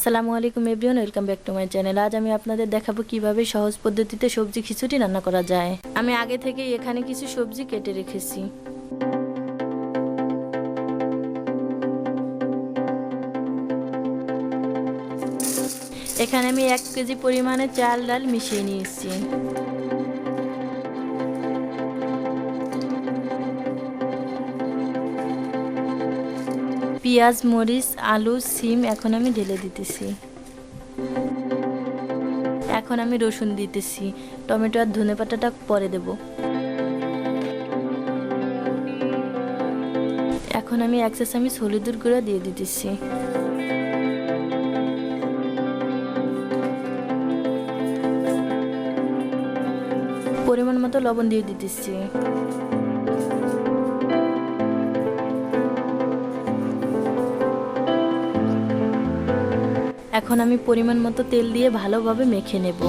আসসালামু আলাইকুম everyone, welcome back to my channel. আজ আমি আপনাদের দেখাবো কিভাবে সহজ পদ্ধতিতে সবজি খিচুড়ি রান্না করা যায়। আমি আগে থেকেই এখানে কিছু সবজি কেটে রেখেছি। এখানে আমি 1 কেজি পরিমাণে চাল ডাল মিশিয়ে নিয়েছি। পেঁয়াজ, মরিচ, আলু, সিম এখন আমি ঢেলে দিতেছি। এখন আমি রসুন দিতেছি, টমেটো আর ধনেপাতাটা পরে দেব। এখন আমি 1 চা চামচ হলুদের গুঁড়া দিয়ে দিতেছি। পরিমাণ মতো লবণ দিয়ে দিতেছি। এখন আমি পরিমাণ মতো তেল দিয়ে ভালোভাবে মেখে নেব।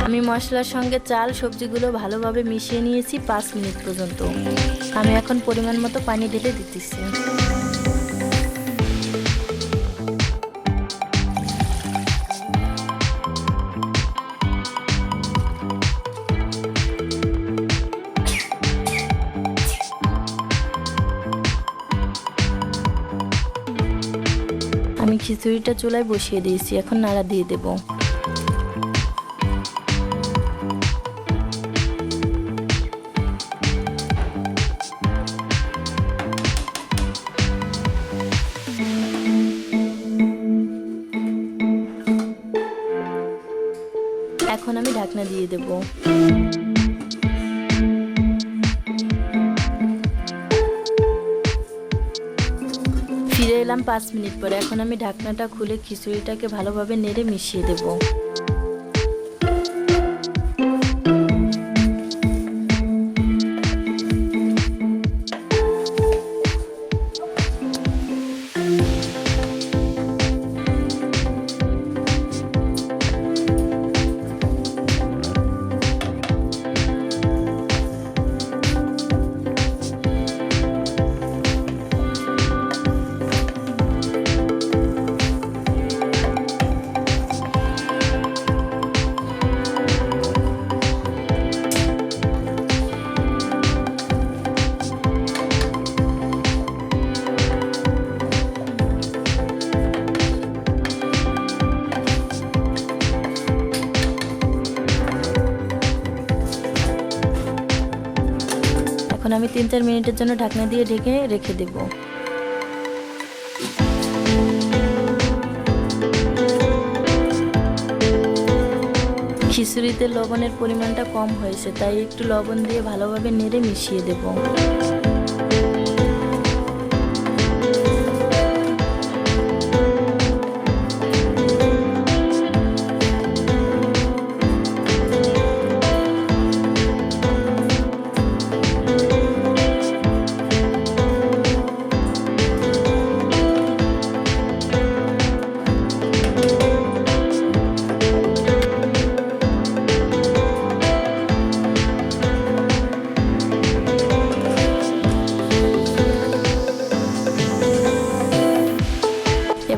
আমি মশলার সঙ্গে চাল সবজিগুলো ভালোভাবে মিশিয়ে নিয়েছি 5 মিনিট পর্যন্ত। আমি এখন পরিমাণ মতো পানি ঢেলে দিতেছি। আমি খিচুড়িটা চুলায় বসিয়ে দিয়েছি, এখন নাড়া দিয়ে দেব। এখন আমি ঢাকনা দিয়ে দেব। ফিরে এলাম 5 মিনিট পরে। এখন আমি ঢাকনাটা খুলে খিচুড়িটাকে ভালোভাবে নেড়ে মিশিয়ে দেব। এখন আমি 3-4 মিনিটের জন্য ঢাকনা দিয়ে ঢেকে রেখে দেব। খিচুড়িতে লবণের পরিমাণটা কম হয়েছে, তাই একটু লবণ দিয়ে ভালোভাবে নেড়ে মিশিয়ে দেব।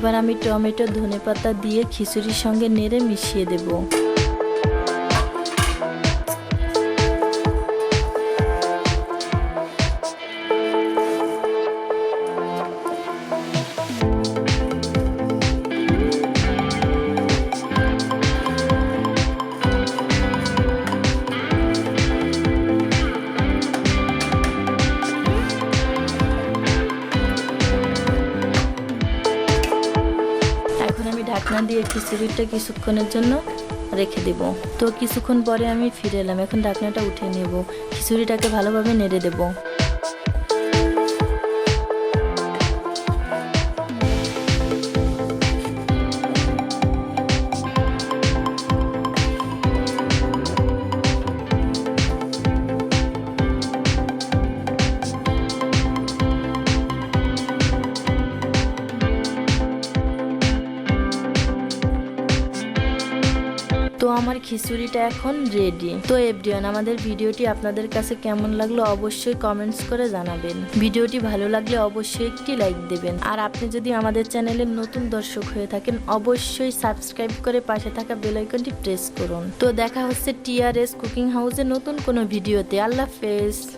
এবার আমি টমেটো ধনেপাতা দিয়ে খিচুড়ির সঙ্গে নেড়ে মিশিয়ে দেব। এখন আমি ঢাকনা দিয়ে খিচুড়িটা কিছুক্ষণের জন্য রেখে দেব। তো কিছুক্ষণ পরে আমি ফিরে এলাম। এখন ঢাকনাটা উঠিয়ে নেব, খিচুড়িটাকে ভালোভাবে নেড়ে দেব। তো আমার খিচুড়িটা এখন রেডি। তো এভরিওয়ান, আমাদের ভিডিওটি আপনাদের কাছে কেমন লাগলো অবশ্যই কমেন্টস করে জানাবেন। ভিডিওটি ভালো লাগলে অবশ্যই একটি লাইক দেবেন। আর আপনি যদি আমাদের চ্যানেলের নতুন দর্শক হয়ে থাকেন অবশ্যই সাবস্ক্রাইব করে পাশে থাকা বেল আইকনটি প্রেস করুন। তো দেখা হচ্ছে TRS কুকিং হাউসের নতুন কোনো ভিডিওতে। আল্লাহ হাফেজ।